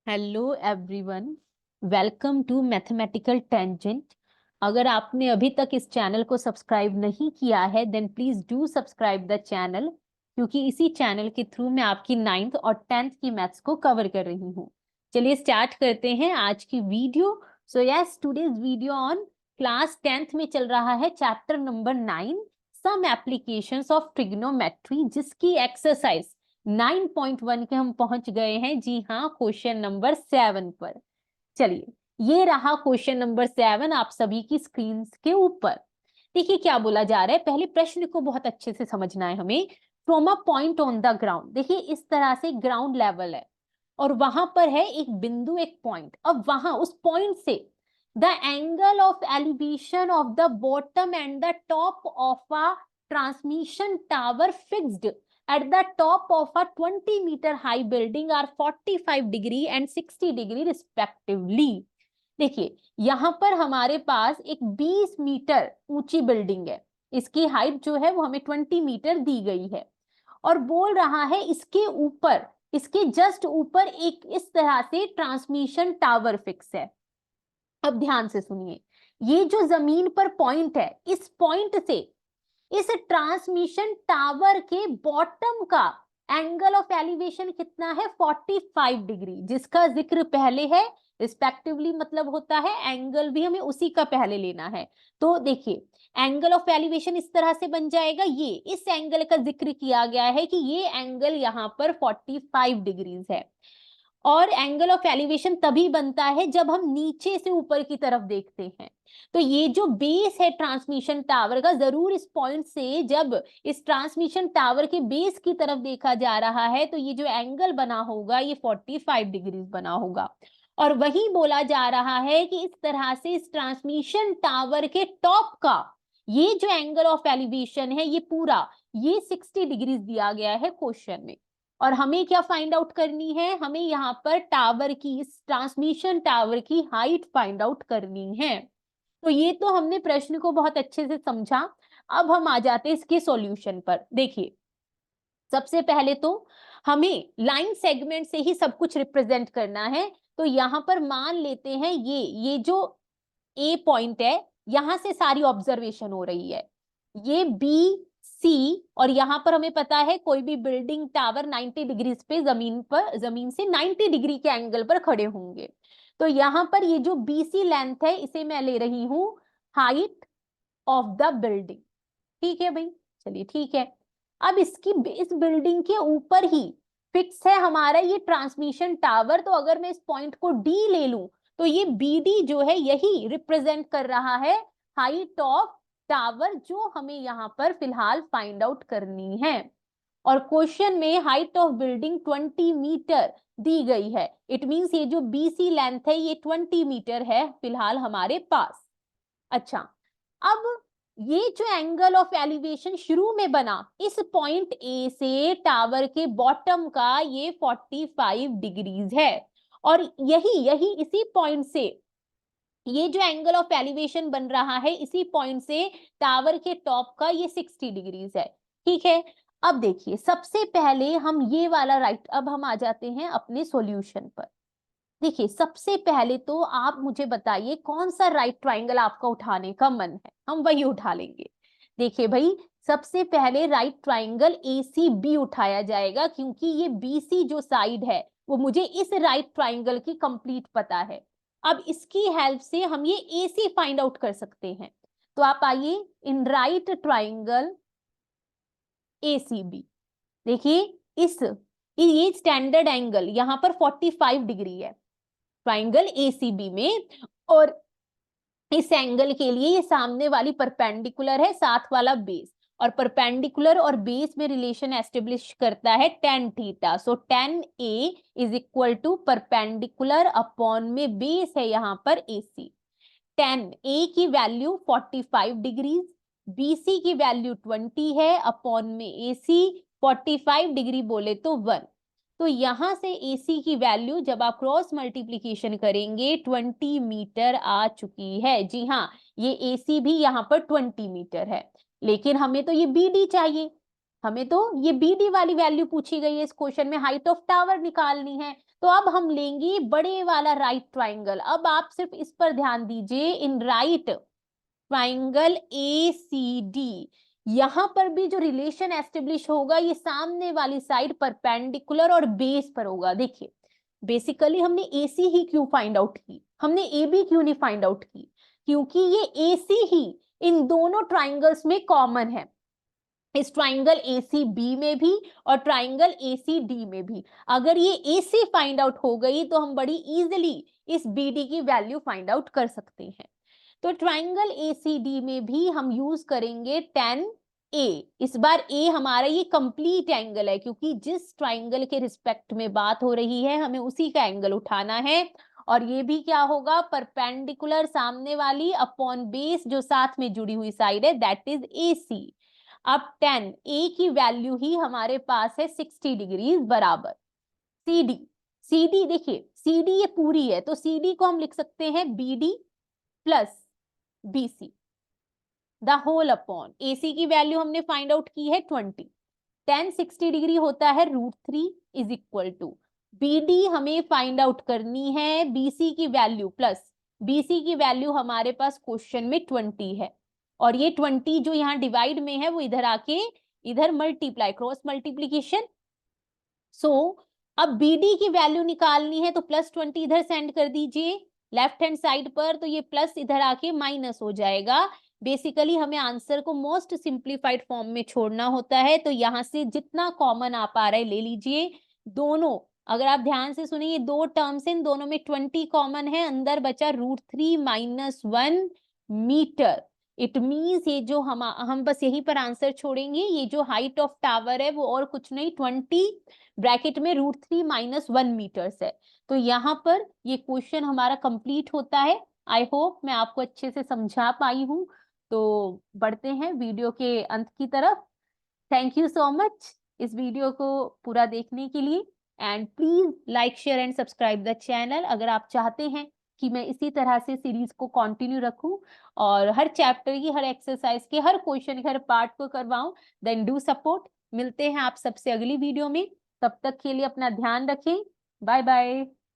Hello everyone, welcome to mathematical tangent. अगर आपने अभी तक इस चैनल को सब्सक्राइब नहीं किया है then please do subscribe the channel, क्योंकि इसी चैनल के थ्रू मैं आपकी 9th और 10th की मैथ्स को कवर कर रही हूँ। चलिए स्टार्ट करते हैं आज की video. So yes, today's video on class 10th में चल रहा है chapter number 9 some applications of trigonometry, जिसकी एक्सरसाइज 9.1 के हम पहुंच गए हैं। जी हाँ, क्वेश्चन नंबर 7 पर। चलिए, ये रहा क्वेश्चन नंबर 7 आप सभी की स्क्रीन के ऊपर। देखिए क्या बोला जा रहा है, पहले प्रश्न को बहुत अच्छे से समझना है हमें। From a point on the ground, देखिए इस तरह से ग्राउंड लेवल है और वहां पर है एक बिंदु, एक पॉइंट। अब वहां उस पॉइंट से the angle of elevation of the bottom and the top of a transmission tower fixed at the top of a 20 meter high building are 45 degree and 60 degree respectively। देखिए यहां पर हमारे पास एक 20 मीटर ऊंची बिल्डिंग है, इसकी height जो है वो हमें 20 मीटर दी गई है और बोल रहा है इसके ऊपर, इसके जस्ट ऊपर एक इस तरह से ट्रांसमिशन टावर फिक्स है। अब ध्यान से सुनिए, ये जो जमीन पर पॉइंट है, इस पॉइंट से इस ट्रांसमिशन टावर के बॉटम का एंगल ऑफ एलिवेशन कितना है? 45 डिग्री, जिसका जिक्र पहले है। रिस्पेक्टिवली मतलब होता है एंगल भी हमें उसी का पहले लेना है। तो देखिए एंगल ऑफ एलिवेशन इस तरह से बन जाएगा, ये इस एंगल का जिक्र किया गया है कि ये एंगल यहां पर 45 डिग्रीज है। और एंगल ऑफ एलिवेशन तभी बनता है जब हम नीचे से ऊपर की तरफ देखते हैं। तो ये जो बेस है ट्रांसमिशन टावर का, जरूर इस पॉइंट से जब इस ट्रांसमिशन टावर के बेस की तरफ देखा जा रहा है तो ये जो एंगल बना होगा ये 45 डिग्रीज बना होगा। और वही बोला जा रहा है कि इस तरह से इस ट्रांसमिशन टावर के टॉप का ये जो एंगल ऑफ एलिवेशन है ये पूरा ये 60 डिग्रीज दिया गया है क्वेश्चन में। और हमें क्या फाइंड आउट करनी है? हमें यहाँ पर टावर की, इस ट्रांसमिशन टावर की हाइट फाइंड आउट करनी है। तो ये तो हमने प्रश्न को बहुत अच्छे से समझा। अब हम आ जाते हैं इसके सॉल्यूशन पर। देखिए सबसे पहले तो हमें लाइन सेगमेंट से ही सब कुछ रिप्रेजेंट करना है। तो यहाँ पर मान लेते हैं ये जो ए पॉइंट है, यहां से सारी ऑब्जर्वेशन हो रही है, ये बी सी, और यहां पर हमें पता है कोई भी बिल्डिंग टावर 90 डिग्रीज पे जमीन से 90 डिग्री के एंगल पर खड़े होंगे। तो यहां पर ये जो बीसी लेंथ है इसे मैं ले रही हूं हाइट ऑफ द बिल्डिंग। ठीक है भाई, चलिए ठीक है। अब इसकी इस बिल्डिंग के ऊपर ही फिक्स है हमारा ये ट्रांसमिशन टावर। तो अगर मैं इस पॉइंट को डी ले लूं तो ये बी डी जो है यही रिप्रेजेंट कर रहा है हाइट ऑफ टावर, जो हमें यहाँ पर फिलहाल फाइंड आउट करनी है। और क्वेश्चन में हाइट ऑफ बिल्डिंग 20 मीटर दी गई है। इट मींस ये जो बीसी लेंथ है ये 20 मीटर है फिलहाल हमारे पास। अच्छा, अब ये जो एंगल ऑफ एलिवेशन शुरू में बना इस पॉइंट ए से टावर के बॉटम का, ये 45 डिग्रीज है। और यही यही इसी पॉइंट से ये जो एंगल ऑफ एलिवेशन बन रहा है इसी पॉइंट से टावर के टॉप का ये 60 डिग्रीज है। ठीक है, अब देखिए सबसे पहले हम ये वाला राइट, अब हम आ जाते हैं अपने सॉल्यूशन पर। देखिए सबसे पहले तो आप मुझे बताइए कौन सा राइट ट्राइंगल आपका उठाने का मन है, हम वही उठा लेंगे। देखिए भाई, सबसे पहले right triangle A C B उठाया जाएगा, क्योंकि ये बी सी जो साइड है वो मुझे इस राइट ट्राइंगल की कंप्लीट पता है। अब इसकी हेल्प से हम ये ए सी फाइंड आउट कर सकते हैं। तो आप आइए, इन right triangle A C B, देखिए इस ये स्टैंडर्ड एंगल यहाँ पर 45 डिग्री है ट्राइंगल एसीबी में, और इस एंगल के लिए ये सामने वाली परपेंडिकुलर है, साथ वाला बेस, और परपेंडिकुलर और बेस में रिलेशन एस्टेब्लिश करता है tan theta. So tan a is equal to perpendicular upon में बेस है यहाँ पर AC। tan a की वैल्यू 45 डिग्रीज, BC की वैल्यू 20 है, अपॉन में AC 45 डिग्री बोले तो 1। तो यहां से AC की वैल्यू जब आप क्रॉस मल्टीप्लीकेशन करेंगे 20 मीटर आ चुकी है। जी हाँ, ये AC भी यहाँ पर 20 मीटर है, लेकिन हमें तो ये BD चाहिए। हमें तो ये BD वाली वैल्यू पूछी गई है इस क्वेश्चन में, हाइट ऑफ टावर निकालनी है। तो अब हम लेंगे बड़े वाला राइट ट्राइंगल। अब आप सिर्फ इस पर ध्यान दीजिए, इन राइट ट्राइंगल ACD, यहां पर भी जो रिलेशन एस्टेब्लिश होगा ये सामने वाली साइड परपेंडिकुलर और बेस पर होगा। देखिए बेसिकली हमने AC ही क्यों फाइंड आउट की, हमने AB क्यों नहीं फाइंड आउट की, क्योंकि ये AC ही इन दोनों ट्राइंगल्स में कॉमन है, इस ट्राइंगल ACB में भी और ट्राइंगल ACD में भी। अगर ये AC फाइंड आउट हो गई तो हम बड़ी इजीली इस BD की वैल्यू फाइंड आउट कर सकते हैं। तो ट्राइंगल ACD में भी हम यूज करेंगे tan A। इस बार A हमारा ये कंप्लीट एंगल है, क्योंकि जिस ट्राइंगल के रिस्पेक्ट में बात हो रही है हमें उसी का एंगल उठाना है। और ये भी क्या होगा, परपेंडिकुलर सामने वाली अपॉन बेस जो साथ में जुड़ी हुई साइड है, दैट इज AC। अब tan A की वैल्यू ही हमारे पास है 60 डिग्रीज बराबर CD देखिए CD ये पूरी है, तो CD को हम लिख सकते हैं BD plus BC the whole upon, AC की वैल्यू हमने फाइंड आउट की है 20, tan 60 डिग्री होता है √3 इज इक्वल टू BD हमें फाइंड आउट करनी है BC की वैल्यू प्लस BC की वैल्यू हमारे पास क्वेश्चन में 20 है, और ये 20 जो यहाँ डिवाइड में है वो इधर आके इधर मल्टीप्लाई, क्रॉस मल्टीप्लीकेशन। सो अब BD की वैल्यू निकालनी है तो +20 इधर सेंड कर दीजिए लेफ्ट हैंड साइड पर, तो ये प्लस इधर आके माइनस हो जाएगा। बेसिकली हमें आंसर को मोस्ट सिंप्लीफाइड फॉर्म में छोड़ना होता है, तो यहां से जितना कॉमन आप आ रहा है ले लीजिए। दोनों अगर आप ध्यान से सुनिए, दो टर्म्स इन दोनों में 20 कॉमन है, अंदर बचा √3 - 1 मीटर। इट मीन्स ये जो हम बस यहीं पर आंसर छोड़ेंगे, ये जो हाइट ऑफ टावर है वो और कुछ नहीं 20 ब्रैकेट में √3 - 1 मीटर्स है। तो यहाँ पर ये क्वेश्चन हमारा कंप्लीट होता है। आई होप मैं आपको अच्छे से समझा पाई हूँ। तो बढ़ते हैं वीडियो के अंत की तरफ। थैंक यू सो मच इस वीडियो को पूरा देखने के लिए, and please like share and subscribe the channel अगर आप चाहते हैं कि मैं इसी तरह से सीरीज को कंटिन्यू रखूं और हर चैप्टर की, हर एक्सरसाइज के, हर क्वेश्चन के हर पार्ट को करवाऊं। Then do support. मिलते हैं आप सबसे अगली वीडियो में, तब तक के लिए अपना ध्यान रखें। Bye bye.